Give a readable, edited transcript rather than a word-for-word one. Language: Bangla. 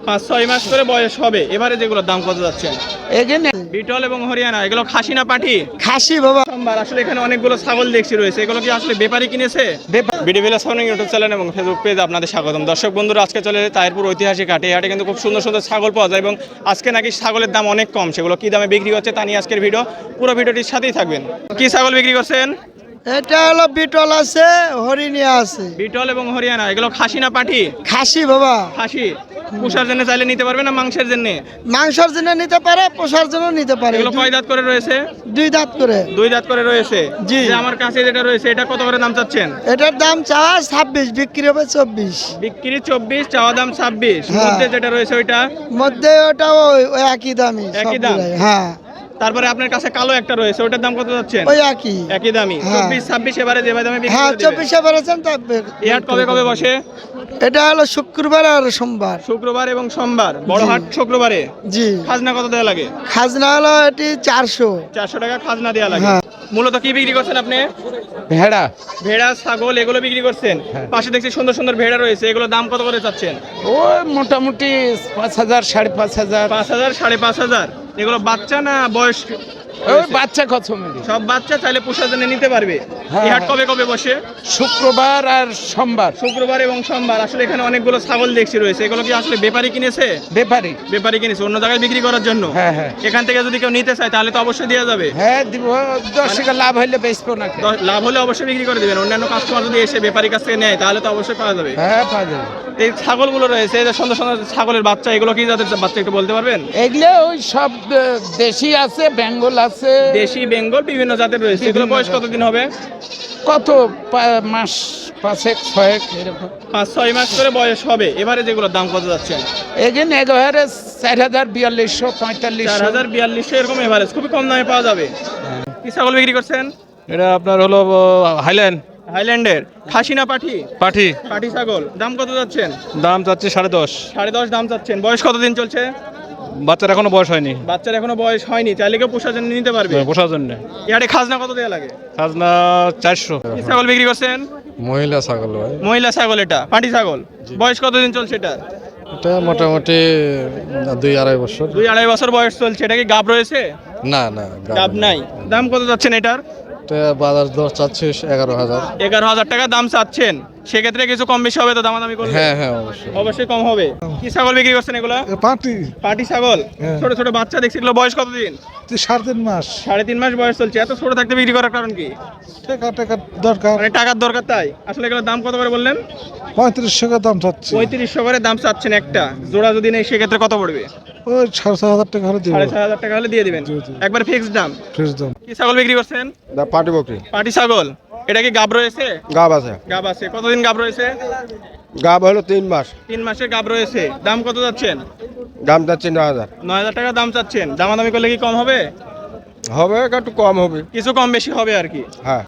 5-6 মাস করে বয়স হবে। এবারে যেগুলোর দাম কত যাচ্ছে? এখানে বিটল এবং হরিয়ানা, এগুলো খাসি না পাঠি? খাসি বাবা। সোমবার আসলে এখানে অনেকগুলো ছাগল দেখছি রয়েছে, এগুলো কি আসলে ব্যাপারী কিনেছে? বিডিভিলা ফার্মিং ইউটিউব চ্যানেল এবং ফেসবুক পেজ আপনাদের স্বাগতম। দর্শক বন্ধুরা, আজকে চলে তাহিরপুর ঐতিহাসিক হাটে। হাটে কিন্তু খুব সুন্দর সুন্দর ছাগল পাওয়া যায় এবং আজকে নাকি ছাগলের দাম অনেক কম। সেগুলো কি দামে বিক্রি হচ্ছে তা নিয়ে আজকের ভিডিও, পুরো ভিডিওটির সাথেই থাকবেন। কি ছাগল বিক্রি করছেন? এটা হলো বিটল আছে, হরিণিয়া আছে। বিটল এবং হরিয়ানা, এগুলো খাসি না পাঠি? খাসি বাবা। খাসি। পোষার জন্য চাইলে নিতে পারবে না মাংসের জন্য? মাংসের জন্য নিতে পারে, পোষার জন্য নিতে পারে। এগুলো কয় দাঁত করে রয়েছে? 2 দাঁত করে। 2 দাঁত করে রয়েছে। জি। যে আমার কাছে যেটা রয়েছে এটা কত করে দাম চাচ্ছেন? এটার দাম চাওয়া 26, বিক্রি হবে 24। বিক্রি 24, চাওয়া দাম 26। হ্যাঁ। মধ্যে যেটা রয়েছে ওইটা? মধ্যে ওটা ওই একই দামই। একই দাম? সবগুলাই, হ্যাঁ। তারপরে আপনার কাছে কালো একটা রয়েছে, ওটার দাম কত যাচ্ছেন? ওই একই। একই দামই। হ্যাঁ। 24-26 এবারে যে দামে বিক্রি হ্যাঁ, করে দিবেন। 24 বলেছেন তবে। এই হাট কবে কবে বসে? এটা হলো শুক্রবার আর সোমবার। শুক্রবার এবং সোমবার। বড় জি। হাট শুক্রবারে। জি। খাজনা কত দেওয়া লাগে? খাজনা হলো এটি 400। 400 টাকা খাজনা দেওয়া লাগে। হ্যাঁ। মূলত কি বিক্রি করছেন আপনি? ভেড়া। ভেড়া, ছাগল এগুলো বিক্রি করছেন। পাশে দেখছি সুন্দর সুন্দর ভেড়া রয়েছে, এগুলো দাম কত করে চাচ্ছেন? ওই মোটামুটি 5000, 5500। 5000, 5500। এগুলো বাচ্চা না বয়স? ওই বাচ্চা কত মিলি? সব বাচ্চা, চাইলে পোষার জন্য নিতে পারবে। হ্যাঁ। এই হাট কবে কবে বসে? শুক্রবার আর সোমবার। শুক্রবার এবং সোমবার। আসলে এখানে অনেকগুলো ছাগল দেখছি রয়েছে, এগুলো কি আসলে ব্যাপারী কিনেছে? ব্যাপারী। ব্যাপারী কিনেছে অন্য জায়গায় বিক্রি করার জন্য। হ্যাঁ, হ্যাঁ। এখান থেকে যদি কেউ নিতে চায় তাহলে তো অবশ্যই দেওয়া যাবে। হ্যাঁ দিব, 10 টাকা লাভ হইলে বেচবো নাকি? লাভ হলে অবশ্যই বিক্রি করে দিবেন। অন্যান্য কাস্টমার যদি এসে ব্যাপারীর কাছ থেকে নেয় তাহলে তো অবশ্যই পাওয়া যাবে। হ্যাঁ পাওয়া যাবে। এই ছাগলগুলো রয়েছে, এই যে সুন্দর সুন্দর ছাগলের বাচ্চা, এগুলো কি জাতের বাচ্চা একটু বলতে পারবেন? এগুলো ওই সব দেশি আছে, বেঙ্গল আছে। দেশি, বেঙ্গল বিভিন্ন জাতের রয়েছে। এগুলো বয়স কতদিন হবে? কত মাস 5-6 এরকম। 5-6 মাস করে বয়স হবে। এবারে যেগুলোর দাম কত যাচ্ছে? এখানে একেবারে 4000, 4200, 4500। 4000, 4200 এরকম এভারেজ, খুবই কম দামে পাওয়া যাবে। কি ছাগল বিক্রি করছেন? এটা আপনার হলো হাইল্যান্ড হাইল্যান্ডের। খাসি না পাঠি? পাঠি। পাঠি ছাগল। দাম কত যাচ্ছেন? দাম চাচ্ছে 10.5। 10.5 দাম চাচ্ছেন। বয়স কতদিন চলছে? বাচ্চার এখনো বয়স হয়নি, বাচ্চার এখনো বয়স হয়নি, চাইলে কেউ পোষার জন্য নিতে পারবে। পোষার জন্য। ইয়ারে খাজনা কত দেওয়া লাগে? খাজনা 400। কি ছাগল বিক্রি করছেন? মহিলা ছাগল ভাই, মহিলা ছাগল। এটা পাঠি ছাগল। বয়স কতদিন চলছে এটা? এটা মোটামুটি 2-2.5 বছর। 2-2.5 বছর বয়স চলছে। এটা কি গাব রয়েছে? না না, গাব নাই। দাম কত যাচ্ছেন এটার? এটা বাজার দর চাচ্ছে 11,000। 11,000 টাকা দাম চাচ্ছেন। সেক্ষেত্রে কিছু কম বেশি হবে তো, দামাদামি করলে? হ্যাঁ হ্যাঁ অবশ্যই। অবশ্যই কম হবে। কি ছাগল বিক্রি করছেন এগুলা? পাটি পাটি ছাগল। হ্যাঁ। ছোট ছোট বাচ্চা দেখছি, এগুলো বয়স কতদিন? 3.5 মাস। 3.5 মাস বয়স চলছে। এত ছোট থাকতে বিক্রি করার কারণ কি? টাকা দরকার। মানে টাকার দরকার তাই? আসলে এগুলোর দাম কত করে বললেন? 3500 টাকা দাম চাচ্ছি। 3500 করে দাম চাচ্ছেন একটা। জোড়া যদি নেই সেক্ষেত্রে কত পড়বে? ওই 4,500 টাকা হলে দিব। 4,500 টাকা হলে দিয়ে দিবেন। জি, জি। একবার ফিক্সড দাম। ফ্রেশ দাম। কি ছাগল বিক্রি করছেন? পাটি বকরি। পাটি ছাগল। এটা কি গাব রয়েছে? গাব আছে। গাব আছে। কতদিন গাব রয়েছে? গাব হলো 3 মাস। 3 মাসের গাব রয়েছে। দাম কত যাচ্ছেন? দাম যাচ্ছে 9,000। 9,000 টাকা দাম চাচ্ছেন। দামাদামি করলে কি কম হবে? হবে, একটু কম হবে। কিছু কম বেশি হবে আর কি। হ্যাঁ।